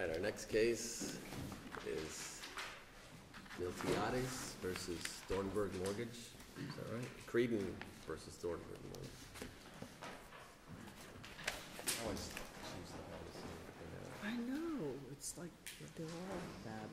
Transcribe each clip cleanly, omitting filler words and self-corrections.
right, our next case is Miltiades versus Thorberg Mortgage. Is that right? Creedon versus Thorberg Mortgage. I always choose the hardest thing. I know. It's like they're all bad.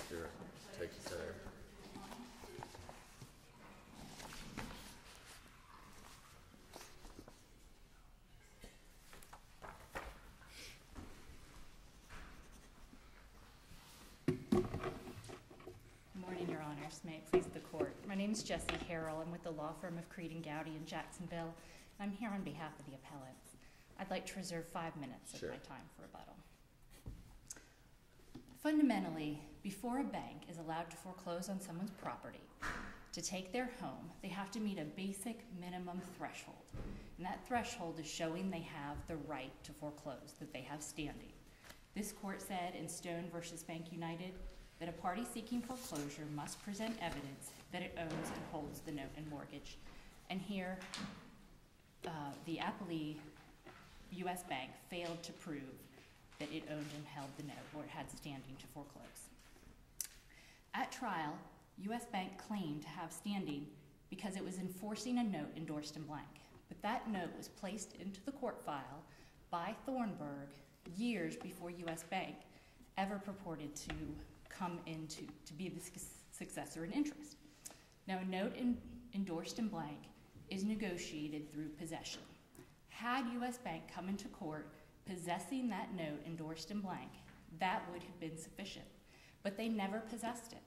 Sure, take your time. Good morning, Your Honors. May it please the Court. My name is Jesse Harold. I'm with the law firm of Gouty in Jacksonville, and I'm here on behalf of the appellants. I'd like to reserve 5 minutes of my time for rebuttal. Fundamentally, before a bank is allowed to foreclose on someone's property to take their home, they have to meet a basic minimum threshold. And that threshold is showing they have the right to foreclose, that they have standing. This court said in Stone versus Bank United that a party seeking foreclosure must present evidence that it owns and holds the note and mortgage. And here, the appellee, U.S. Bank, failed to prove that it owned and held the note or it had standing to foreclose. At trial, U.S. Bank claimed to have standing because it was enforcing a note endorsed in blank. But that note was placed into the court file by Thorberg years before U.S. Bank ever purported to come into to be the successor in interest. Now, a note endorsed in blank is negotiated through possession. Had U.S. Bank come into court possessing that note endorsed in blank, that would have been sufficient. But they never possessed it.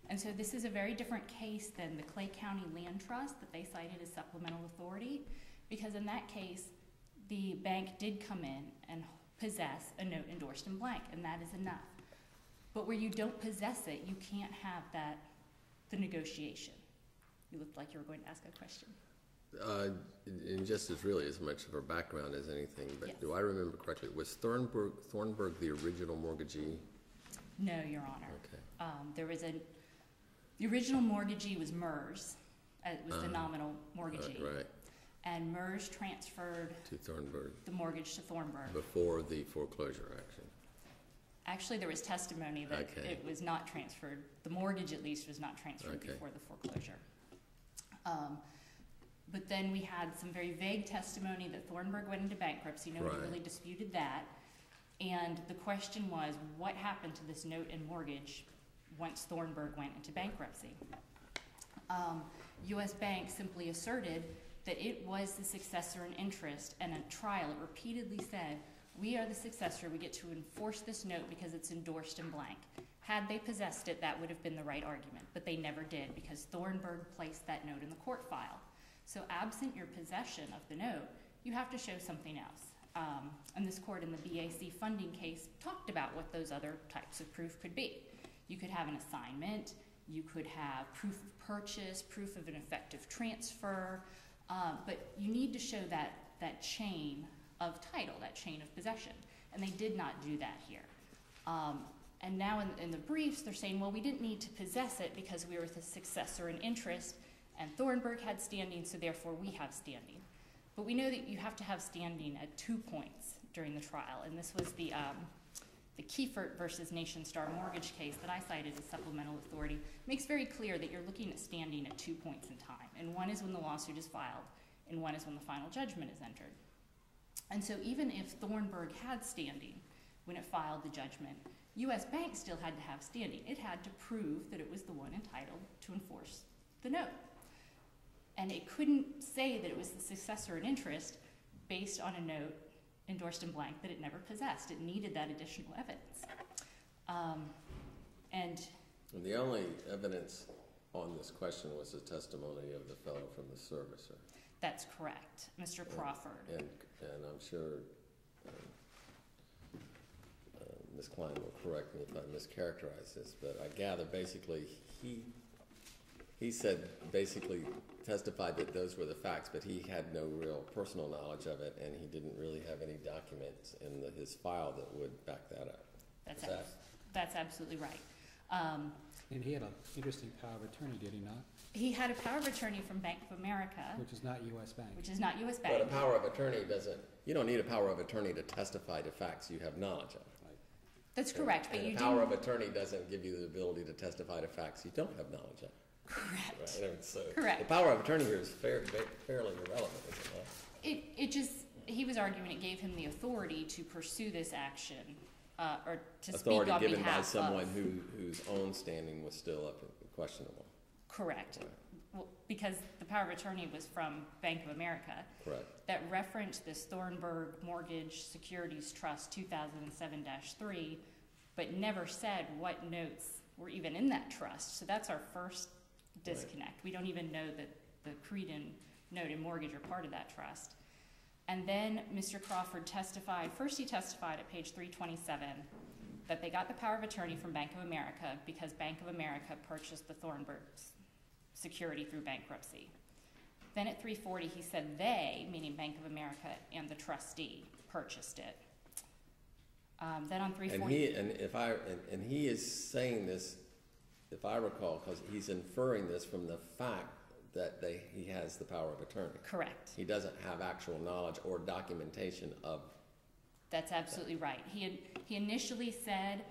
And so this is a very different case than the Clay County Land Trust that they cited as supplemental authority, because in that case, the bank did come in and possess a note endorsed in blank, and that is enough. But where you don't possess it, you can't have the negotiation. You looked like you were going to ask a question. And just as really as much of her background as anything, but Yes. Do I remember correctly, was Thorberg the original mortgagee? No, Your Honor. Okay. There was the original mortgagee was MERS. It was the nominal mortgagee. Right. And MERS transferred To Thorberg. the mortgage to Thorberg. Before the foreclosure action. Actually, there was testimony that it was not transferred. The mortgage, at least, was not transferred before the foreclosure. But then we had some very vague testimony that Thorberg went into bankruptcy. Nobody really disputed that. And the question was, what happened to this note and mortgage once Thorberg went into bankruptcy? U.S. Bank simply asserted that it was the successor in interest, and at trial it repeatedly said, we are the successor, we get to enforce this note because it's endorsed in blank. Had they possessed it, that would have been the right argument, but they never did because Thorberg placed that note in the court file. So absent your possession of the note, you have to show something else. And this court in the BAC funding case talked about what those other types of proof could be. You could have an assignment, you could have proof of purchase, proof of an effective transfer, but you need to show that chain of title, that chain of possession. And they did not do that here. And now in the briefs, they're saying, well, we didn't need to possess it because we were the successor in interest, and Thorberg had standing, so therefore we have standing. But we know that you have to have standing at 2 points during the trial, and this was the Kiefert versus Nation Star mortgage case that I cited as supplemental authority. Makes very clear that you're looking at standing at 2 points in time, and one is when the lawsuit is filed, and one is when the final judgment is entered. And so even if Thorberg had standing when it filed the judgment, U.S. Bank still had to have standing. It had to prove that it was the one entitled to enforce the note. And it couldn't say that it was the successor in interest based on a note endorsed in blank that it never possessed. It needed that additional evidence. And the only evidence on this question was the testimony of the fellow from the servicer. That's correct, Mr. Crawford. And I'm sure Ms. client will correct me if I mischaracterize this, but I gather basically he said, basically testified that those were the facts, but he had no real personal knowledge of it, and he didn't really have any documents in his file that would back that up. That's absolutely right. And he had an interesting power of attorney, did he not? He had a power of attorney from Bank of America. Which is not U.S. Bank. Which is not U.S. Bank. But a power of attorney you don't need a power of attorney to testify to facts you have knowledge of. Right. That's correct, but you do. A power of attorney doesn't give you the ability to testify to facts you don't have knowledge of. Correct. Right? I mean, so Correct. The power of attorney here is fairly irrelevant, isn't it? It just, he was arguing it gave him the authority to pursue this action, or to speak on behalf of. Authority given by someone whose own standing was still questionable. Correct. Right. Well, because the power of attorney was from Bank of America. Correct. That referenced this Thorberg Mortgage Securities Trust 2007-3, but never said what notes were even in that trust. So that's our first disconnect. Right. We don't even know that the Creedon note and mortgage are part of that trust. And then Mr. Crawford testified, first he testified at page 327 that they got the power of attorney from Bank of America because Bank of America purchased the Thorberg's security through bankruptcy. Then at 340 he said they, meaning Bank of America and the trustee, purchased it. Then on 340, and he is saying this, if I recall, because he's inferring this from the fact that he has the power of attorney. Correct. He doesn't have actual knowledge or documentation of. That's absolutely right. He initially said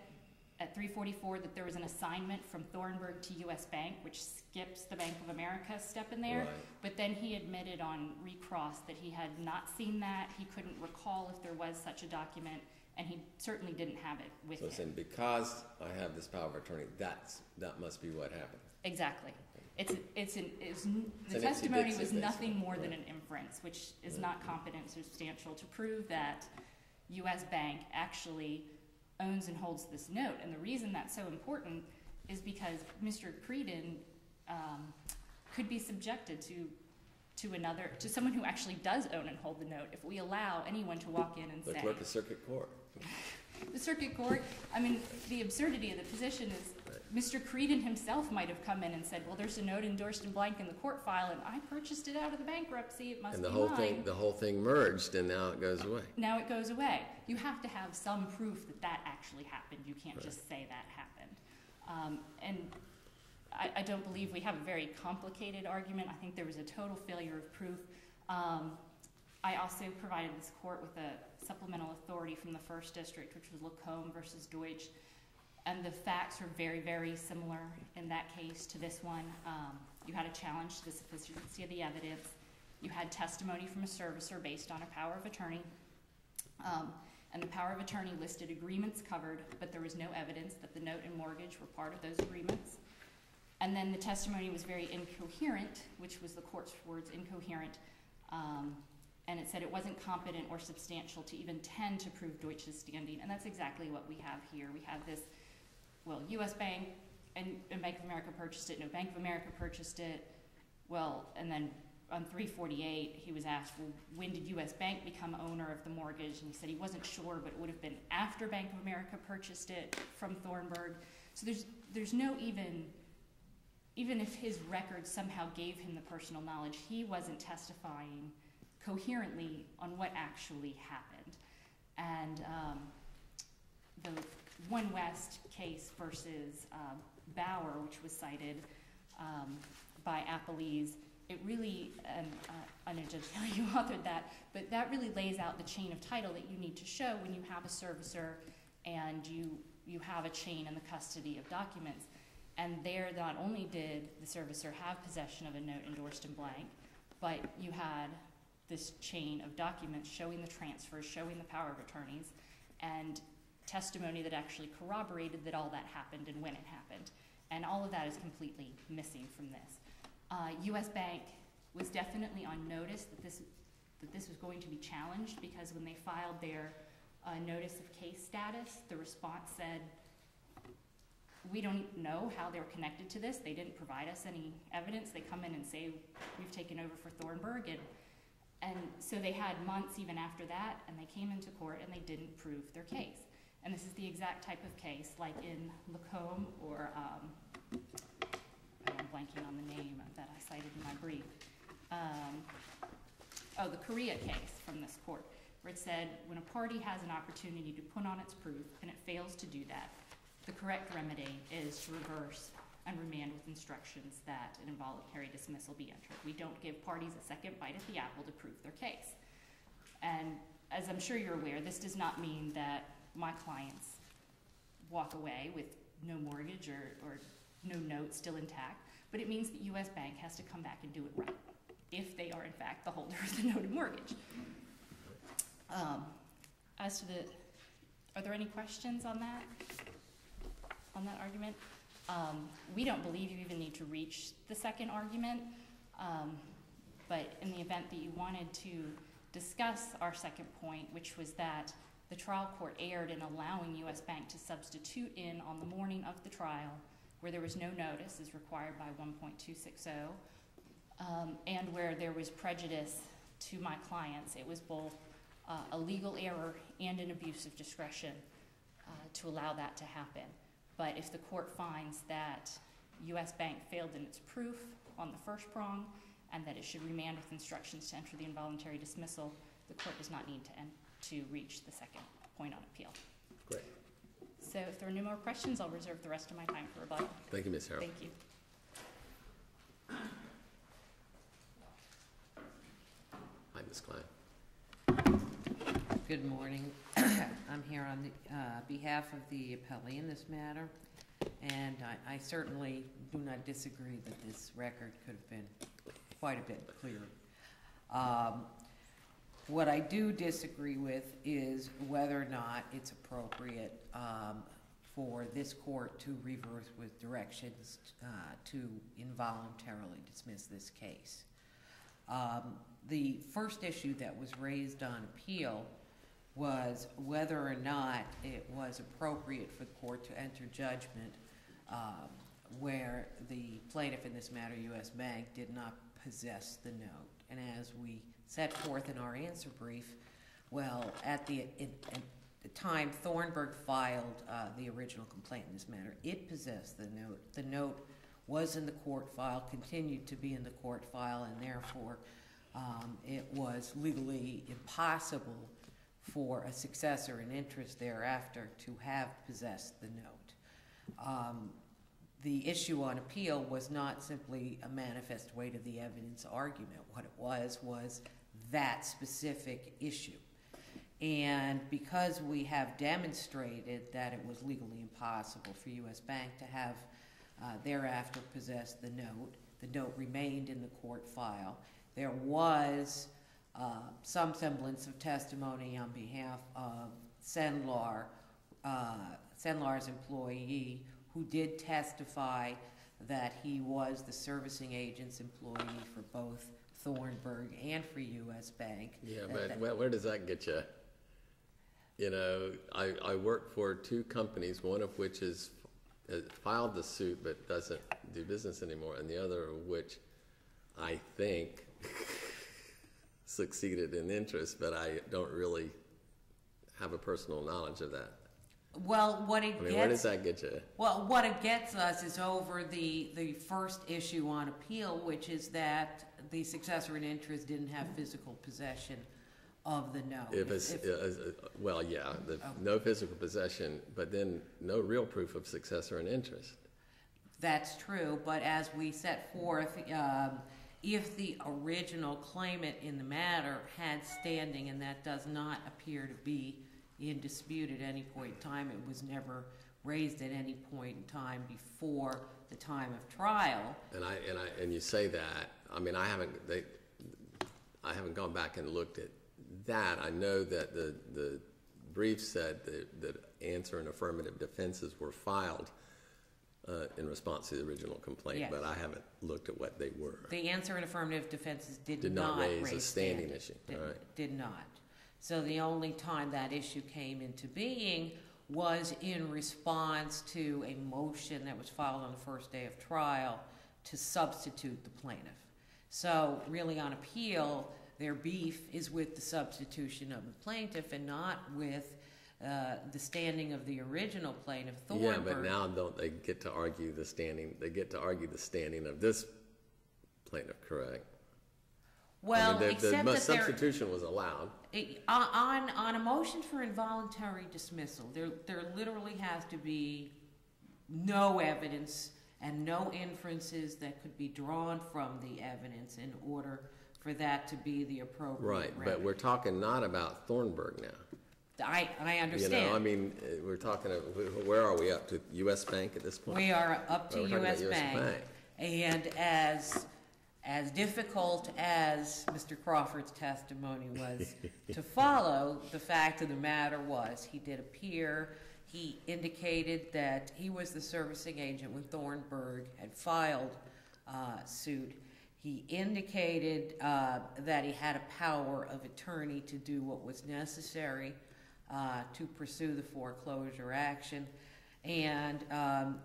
at 344 that there was an assignment from Thorberg to U.S. Bank, which skips the Bank of America step in there. Right. But then he admitted on recross that he had not seen that. He couldn't recall if there was such a document, and he certainly didn't have it with him. So saying, because I have this power of attorney, that must be what happened. Exactly. The testimony was nothing more than an inference, which is not competent and substantial to prove that U.S. Bank actually owns and holds this note. And the reason that's so important is because Mr. Creedon could be subjected to someone who actually does own and hold the note if we allow anyone to walk in and say. Let's work the circuit court. The circuit court, I mean, the absurdity of the position is Mr. Creedon himself might have come in and said, well, there's a note endorsed in blank in the court file, and I purchased it out of the bankruptcy. It must be mine. The whole thing merged, and now it goes away. Now it goes away. You have to have some proof that actually happened. You can't just say that happened. And I don't believe we have a very complicated argument. I think there was a total failure of proof. I also provided this court with a supplemental authority from the First District, which was Lacombe versus Deutsch. And the facts are very, very similar in that case to this one. You had a challenge to the sufficiency of the evidence. You had testimony from a servicer based on a power of attorney. And the power of attorney listed agreements covered, but there was no evidence that the note and mortgage were part of those agreements. And then the testimony was very incoherent, which was the court's words, incoherent. And it said it wasn't competent or substantial to even tend to prove Deutsch's standing. And that's exactly what we have here. We have this, well, U.S. Bank and Bank of America purchased it. No, Bank of America purchased it. Well, and then on 348, he was asked, well, when did U.S. Bank become owner of the mortgage? And he said he wasn't sure, but it would have been after Bank of America purchased it from Thorberg. So there's no even if his record somehow gave him the personal knowledge, he wasn't testifying coherently on what actually happened. And the One West case versus Bauer, which was cited by Appellees, it really, I know Judge Kelly, you authored that, but that really lays out the chain of title that you need to show when you have a servicer and you have a chain in the custody of documents. And there, not only did the servicer have possession of a note endorsed in blank, but you had this chain of documents showing the transfers, showing the power of attorneys, and testimony that actually corroborated that all that happened and when it happened. And all of that is completely missing from this. U.S. Bank was definitely on notice that this was going to be challenged, because when they filed their notice of case status, the response said, we don't know how they were connected to this. They didn't provide us any evidence. They come in and say, we've taken over for Thorberg. And so they had months even after that, and they came into court and they didn't prove their case. And this is the exact type of case, like in Lacombe or, I'm blanking on the name that I cited in my brief. The Korea case from this court, where it said when a party has an opportunity to put on its proof and it fails to do that, the correct remedy is to reverse and remand with instructions that an involuntary dismissal be entered. We don't give parties a second bite at the apple to prove their case. And as I'm sure you're aware, this does not mean that my clients walk away with no mortgage or no note still intact, but it means that U.S. Bank has to come back and do it right, if they are in fact the holder of the noted mortgage. As to are there any questions on that argument? We don't believe you even need to reach the second argument, but in the event that you wanted to discuss our second point, which was that the trial court erred in allowing U.S. Bank to substitute in on the morning of the trial where there was no notice as required by 1.260, and where there was prejudice to my clients. It was both a legal error and an abuse of discretion to allow that to happen. But if the court finds that U.S. Bank failed in its proof on the first prong and that it should remand with instructions to enter the involuntary dismissal, the court does not need to reach the second point on appeal. Great. So if there are no more questions, I'll reserve the rest of my time for rebuttal. Thank you, Ms. Harold. Thank you. Hi, Ms. Klein. Good morning. I'm here on the behalf of the appellee in this matter, and I certainly do not disagree that this record could have been quite a bit clearer. What I do disagree with is whether or not it's appropriate for this court to reverse with directions to involuntarily dismiss this case. The first issue that was raised on appeal was whether or not it was appropriate for the court to enter judgment where the plaintiff in this matter, U.S. Bank, did not possess the note. And as we set forth in our answer brief, well, at the time Thorberg filed the original complaint in this matter, it possessed the note. The note was in the court file, continued to be in the court file, and therefore it was legally impossible for a successor in interest thereafter to have possessed the note. The issue on appeal was not simply a manifest weight of the evidence argument. What it was that specific issue. And because we have demonstrated that it was legally impossible for U.S. Bank to have thereafter possessed the note remained in the court file. There was some semblance of testimony on behalf of Senlar's employee, who did testify that he was the servicing agent's employee for both Thorberg and for U.S. Bank. Yeah, but where does that get you? You know, I work for two companies, one of which has filed the suit but doesn't do business anymore, and the other of which I think succeeded in interest, but I don't really have a personal knowledge of that. Well, where does that get you? Well, what it gets us is over the first issue on appeal, which is that the successor in interest didn't have physical possession of the note. No physical possession, but then no real proof of successor in interest. That's true, but as we set forth, if the original claimant in the matter had standing, and that does not appear to be in dispute at any point in time, it was never raised at any point in time before the time of trial. And you say that. I mean, I haven't gone back and looked at that. I know that the brief said that answer and affirmative defenses were filed in response to the original complaint, yes. But I haven't looked at what they were. The answer and affirmative defenses did not raise a standing issue. Did not. So the only time that issue came into being was in response to a motion that was filed on the first day of trial to substitute the plaintiff. So really on appeal, their beef is with the substitution of the plaintiff and not with the standing of the original plaintiff, Thorberg. Yeah, but now don't they get to argue the standing? They get to argue the standing of this plaintiff, correct? Well, I mean, except the that substitution was allowed. On a motion for involuntary dismissal, there literally has to be no evidence and no inferences that could be drawn from the evidence in order for that to be the appropriate Right, remedy. but we're talking not about Thorberg now. I understand. You know, I mean, we're talking, where are we up to? U.S. Bank at this point? We are up to We're talking about U.S. Bank. And as difficult as Mr. Crawford's testimony was to follow, the fact of the matter was he did appear. He indicated that he was the servicing agent when Thorberg had filed suit. He indicated that he had a power of attorney to do what was necessary to pursue the foreclosure action. And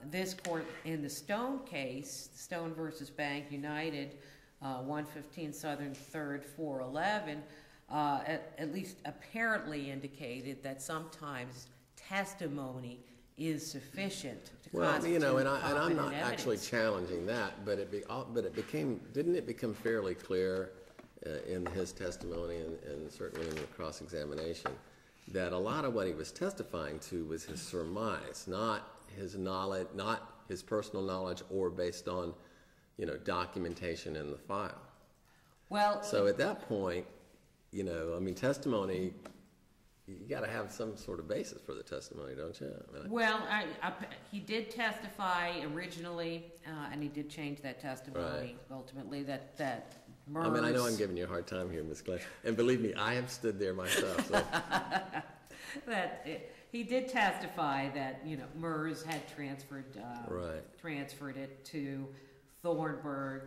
this court, in the Stone case, Stone versus Bank United, 115 Southern 3rd 411, at least apparently indicated that sometimes testimony is sufficient to constitute and I'm not competent actually evidence. challenging that, but it became, didn't it become fairly clear in his testimony and certainly in the cross-examination that a lot of what he was testifying to was his surmise, not his knowledge, not his personal knowledge, or based on, documentation in the file. Well, So at that point, I mean, testimony, you got to have some sort of basis for the testimony, don't you? well, he did testify originally, and he did change that testimony ultimately. That MERS. I mean, I know I'm giving you a hard time here, Ms. Clay, and believe me, I have stood there myself. So. He did testify that MERS had transferred it to Thorberg.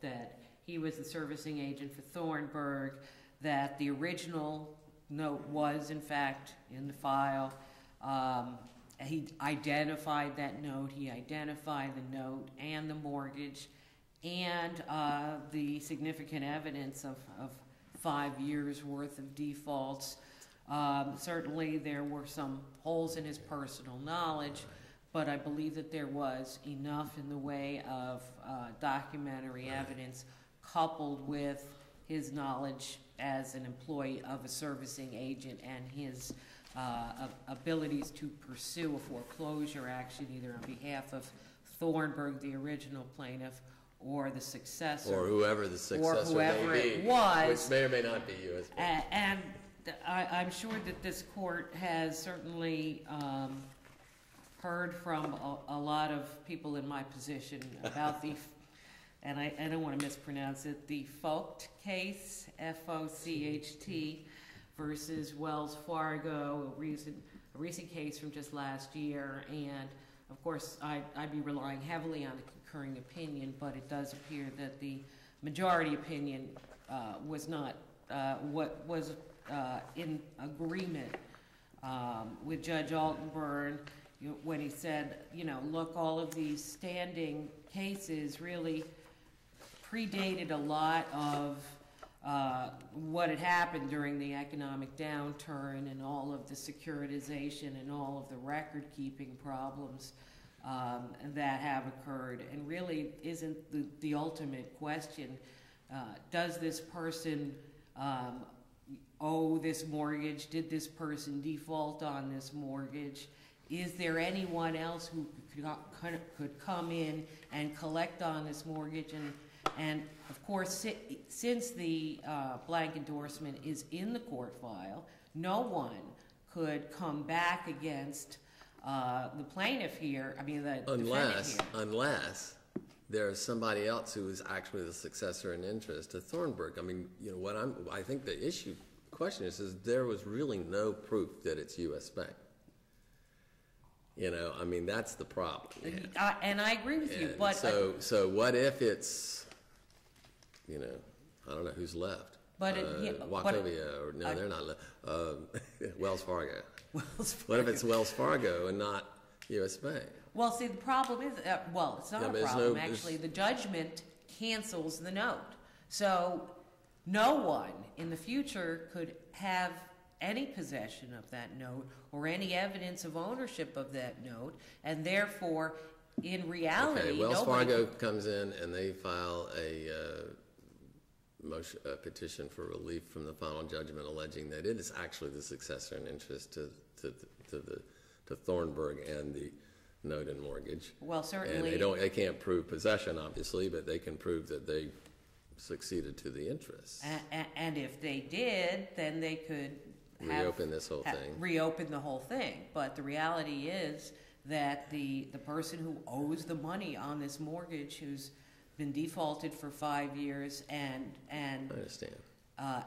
That he was the servicing agent for Thorberg. That the original note was in fact in the file. He identified that note. He identified the note and the mortgage, and the significant evidence of 5 years worth of defaults. Certainly there were some holes in his personal knowledge, but I believe that there was enough in the way of documentary evidence coupled with his knowledge as an employee of a servicing agent and his abilities to pursue a foreclosure action either on behalf of Thorberg, the original plaintiff, or the successor. Or whoever the successor whoever may it be. was. Which may or may not be you as well. And I'm sure that this court has certainly heard from a lot of people in my position about the, and I don't want to mispronounce it, the Focht case, F-O-C-H-T, versus Wells Fargo, a recent case from just last year. And of course, I'd be relying heavily on the concurring opinion, but it does appear that the majority opinion was not what was in agreement with Judge Altenburn when he said, look, all of these standing cases really predated a lot of what had happened during the economic downturn and all of the securitization and all of the record-keeping problems that have occurred, and really isn't the ultimate question. Does this person owe this mortgage? Did this person default on this mortgage? Is there anyone else who could come in and collect on this mortgage? And of course, since the blank endorsement is in the court file, no one could come back against the plaintiff here. I mean, the defendant here. Unless there's somebody else who is actually the successor in interest to Thorberg. I mean, I think the question is there was really no proof that it's U.S. Bank. I mean, that's the problem. And I agree with you, And but so what if it's, I don't know who's left. But Wachovia, or no, they're not left. Wells Fargo. Wells Fargo. What if it's Wells Fargo and not U.S. Bank? Well, see, the problem is, it's not a problem, actually. The judgment cancels the note. So no one in the future could have any possession of that note or any evidence of ownership of that note, and therefore, in reality, Okay, Wells nobody Fargo comes in and they file a petition for relief from the final judgment, alleging that it is actually the successor in interest to Thorberg and the note and mortgage. Well, certainly. And they can't prove possession, obviously, but they can prove that they succeeded to the interest. And if they did, then they could Reopen this whole thing. Reopen the whole thing. But the reality is that the person who owes the money on this mortgage, who's been defaulted for 5 years and I understand.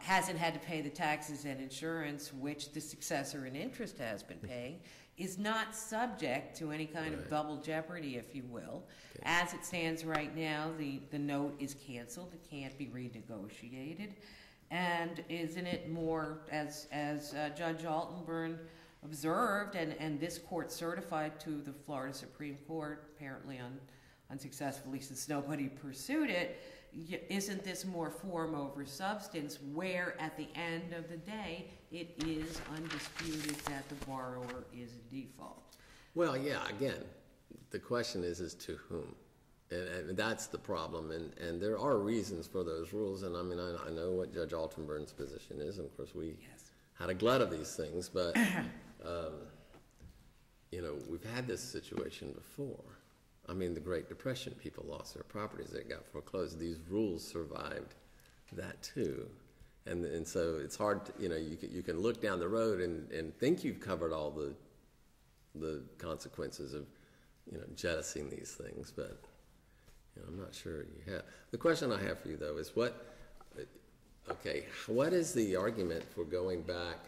Hasn't had to pay the taxes and insurance, which the successor in interest has been paying, is not subject to any kind of double jeopardy, if you will. Okay. As it stands right now, the note is canceled. It can't be renegotiated. And isn't it more, as Judge Altenburn observed, and this court certified to the Florida Supreme Court, apparently unsuccessfully since nobody pursued it, isn't this more form over substance, where at the end of the day it is undisputed that the borrower is in default? Well, yeah, again, the question is to whom? And that's the problem, and there are reasons for those rules, and I mean, I know what Judge Altenburn's position is, and of course we had a glut of these things, but, you know, we've had this situation before. I mean, the Great Depression, people lost their properties that got foreclosed. These rules survived that too. And so it's hard to, you know, you can look down the road and think you've covered all the consequences of, you know, jettisoning these things, but, you know, I'm not sure you have. The question I have for you, though, is what is the argument for going back,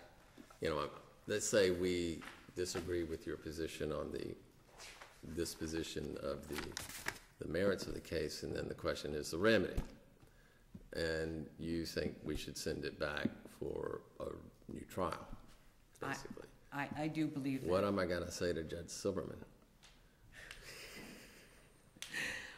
you know, let's say we disagree with your position on the disposition of the merits of the case, and then the question is the remedy. And you think we should send it back for a new trial, basically. I do believe that. What am I going to say to Judge Silverman?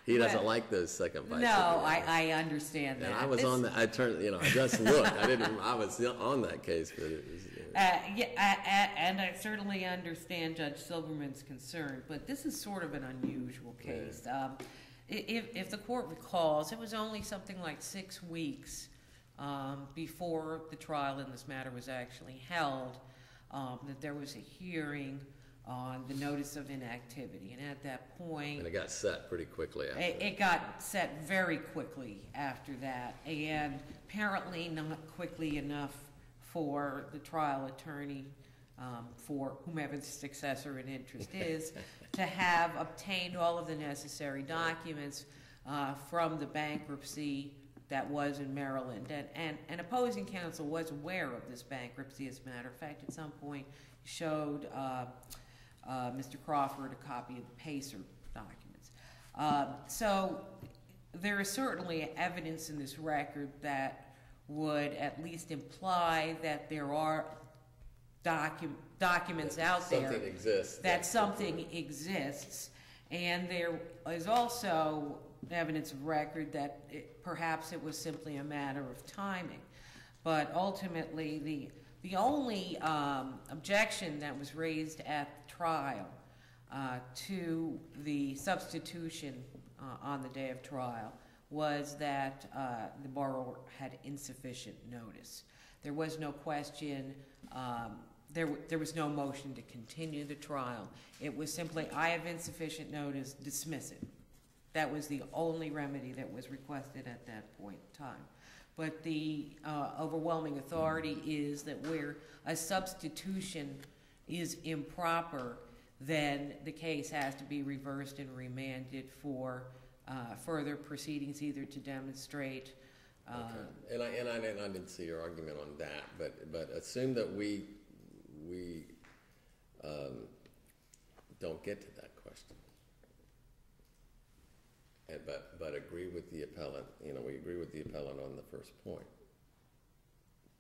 He doesn't like those second bites. No, I understand that. And I was on that. I just looked. I was on that case, but it was. And I certainly understand Judge Silverman's concern, but this is sort of an unusual case. If the court recalls, it was only something like 6 weeks before the trial in this matter was actually held that there was a hearing on the notice of inactivity, and at that point, and it got set pretty quickly after it got set very quickly after that, and apparently not quickly enough for the trial attorney, for whomever the successor in interest is, to have obtained all of the necessary documents from the bankruptcy that was in Maryland. And opposing counsel was aware of this bankruptcy, as a matter of fact. At some point, showed Mr. Crawford a copy of the PACER documents. So there is certainly evidence in this record that would at least imply that there are documents out there. Something exists. That something exists. And there is also evidence of record that perhaps it was simply a matter of timing. But ultimately, the only objection that was raised at the trial to the substitution on the day of trial was that the borrower had insufficient notice. There was no question, there was no motion to continue the trial. It was simply, I have insufficient notice, dismiss it. That was the only remedy that was requested at that point in time. But the overwhelming authority is that where a substitution is improper, then the case has to be reversed and remanded for further proceedings, either to demonstrate. Okay. And I didn't see your argument on that, but assume that we don't get to that question. But agree with the appellant. You know, we agree with the appellant on the first point.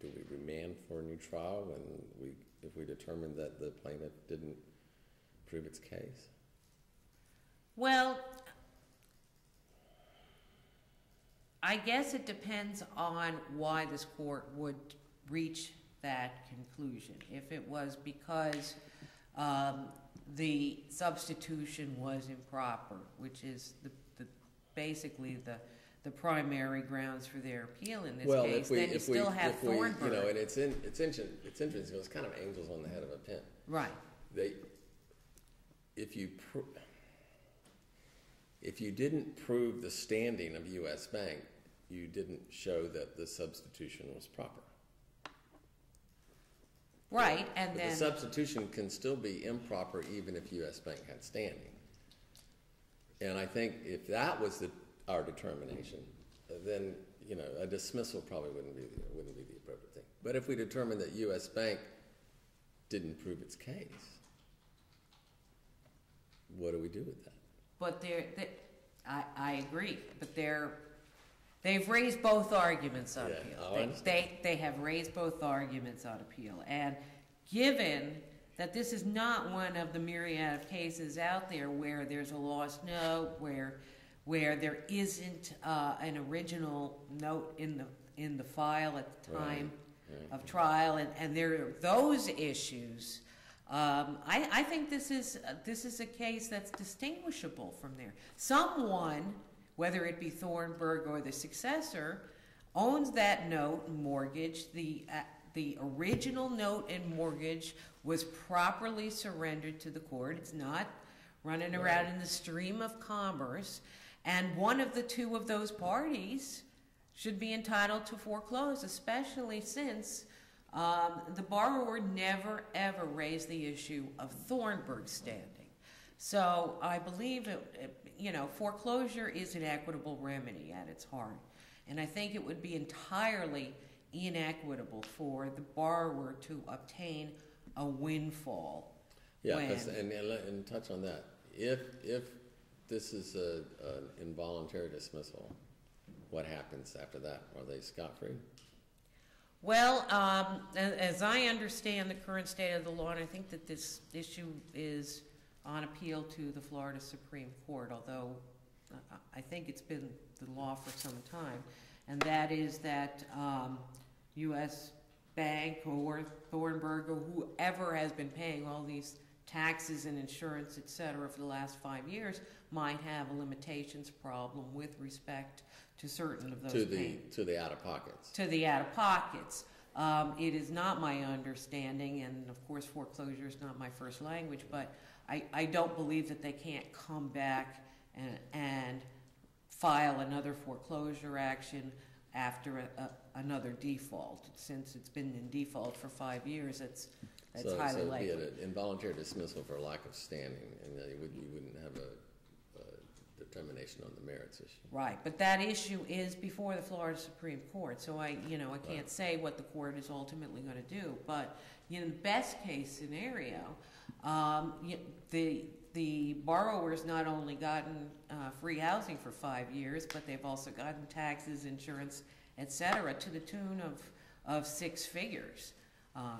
Do we remand for a new trial if we determine that the plaintiff didn't prove its case? Well, I guess it depends on why this court would reach that conclusion. If it was because the substitution was improper, which is basically the primary grounds for their appeal in this case, then you still have Thorberg. You know, and it's interesting. It's kind of angels on the head of a pin. Right. If you didn't prove the standing of U.S. Bank, you didn't show that the substitution was proper. Right, and but then the substitution can still be improper even if U.S. Bank had standing. And I think if that was our determination, then a dismissal probably wouldn't be the appropriate thing. But if we determine that U.S. Bank didn't prove its case, what do we do with that? But I agree, but they've raised both arguments on appeal. They have raised both arguments on appeal, and given that this is not one of the myriad of cases out there where there's a lost note, where there isn't an original note in the file at the time of trial, and there are those issues. I think this is a case that's distinguishable from there. Someone, whether it be Thorberg or the successor, owns that note and mortgage. The original note and mortgage was properly surrendered to the court. It's not running around in the stream of commerce. And one of the two of those parties should be entitled to foreclose, especially since the borrower never, ever raised the issue of Thorberg's standing. So I believe, foreclosure is an equitable remedy at its heart. And I think it would be entirely inequitable for the borrower to obtain a windfall. Yeah, and touch on that. If this is an involuntary dismissal, what happens after that? Are they scot-free? Well, as I understand the current state of the law, and I think that this issue is on appeal to the Florida Supreme Court, although I think it's been the law for some time, and that is that U.S. Bank or Thorberg or whoever has been paying all these taxes and insurance, et cetera, for the last 5 years might have a limitations problem with respect to certain of those payments. To the out-of-pockets. To the out-of-pockets. It is not my understanding, and of course foreclosure is not my first language, but I don't believe that they can't come back and file another foreclosure action after another default. Since it's been in default for 5 years, that's highly likely. So it would be an involuntary dismissal for lack of standing, and you wouldn't have a determination on the merits issue. Right, but that issue is before the Florida Supreme Court, so I can't say what the court is ultimately going to do. But in the best case scenario, the borrower's not only gotten free housing for 5 years, but they've also gotten taxes, insurance, et cetera, to the tune of 6 figures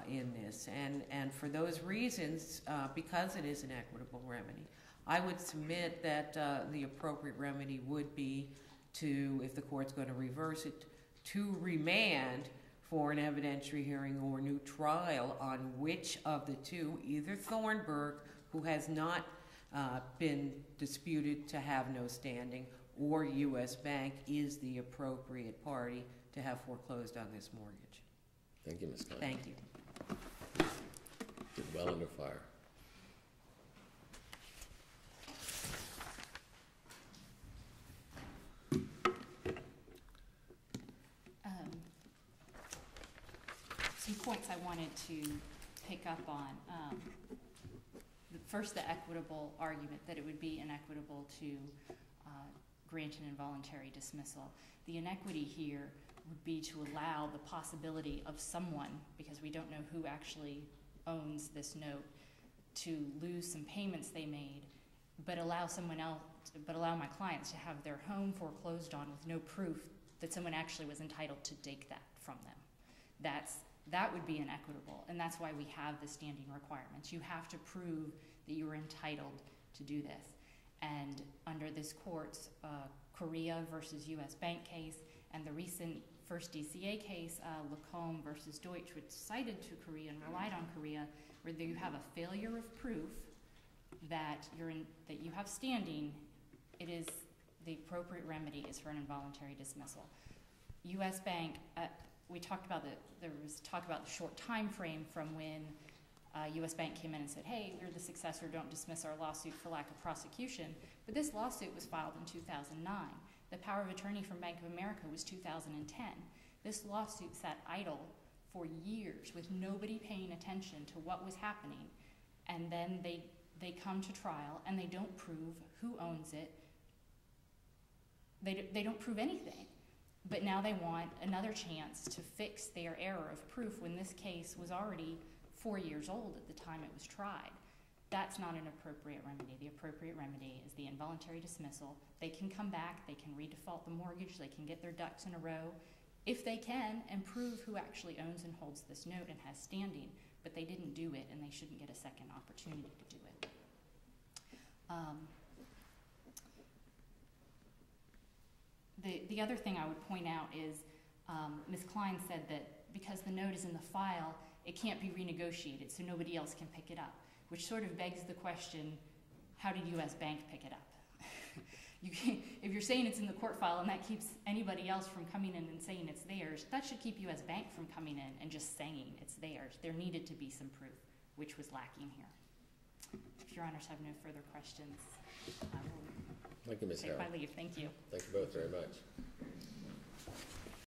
in this. And for those reasons, because it is an equitable remedy, I would submit that the appropriate remedy would be to, if the court's going to reverse it, to remand for an evidentiary hearing or new trial on which of the two, either Thorberg, who has not been disputed to have no standing, or U.S. Bank is the appropriate party to have foreclosed on this mortgage. Thank you, Ms. Klein. Thank you. Did well under fire. Some points I wanted to pick up on. First, the equitable argument that it would be inequitable to grant an involuntary dismissal. The inequity here would be to allow the possibility of someone, because we don't know who actually owns this note, to lose some payments they made, but allow my clients to have their home foreclosed on with no proof that someone actually was entitled to take that from them. That would be inequitable, and that's why we have the standing requirements. You have to prove that you were entitled to do this. And under this court's Korea versus U.S. Bank case and the recent first DCA case, Lacombe versus Deutsch, which cited to Korea and relied on Korea, where you have a failure of proof that that you have standing, it is the appropriate remedy is for an involuntary dismissal. U.S. Bank, we talked about there was talk about the short time frame from when U.S. Bank came in and said, hey, you're the successor, don't dismiss our lawsuit for lack of prosecution. But this lawsuit was filed in 2009. The power of attorney from Bank of America was 2010. This lawsuit sat idle for years with nobody paying attention to what was happening. And then they come to trial and they don't prove who owns it. They don't prove anything. But now they want another chance to fix their error of proof when this case was already 4 years old at the time it was tried. That's not an appropriate remedy. The appropriate remedy is the involuntary dismissal. They can come back, they can redefault the mortgage, they can get their ducks in a row, if they can, and prove who actually owns and holds this note and has standing, but they didn't do it and they shouldn't get a second opportunity to do it. The other thing I would point out is Ms. Klein said that because the note is in the file, it can't be renegotiated, so nobody else can pick it up, which sort of begs the question, how did U.S. Bank pick it up? If you're saying it's in the court file and that keeps anybody else from coming in and saying it's theirs, that should keep U.S. Bank from coming in and just saying it's theirs. There needed to be some proof, which was lacking here. If your honors have no further questions, I will Thank you, Ms. take Harold. my leave. Thank you. Thank you both very much.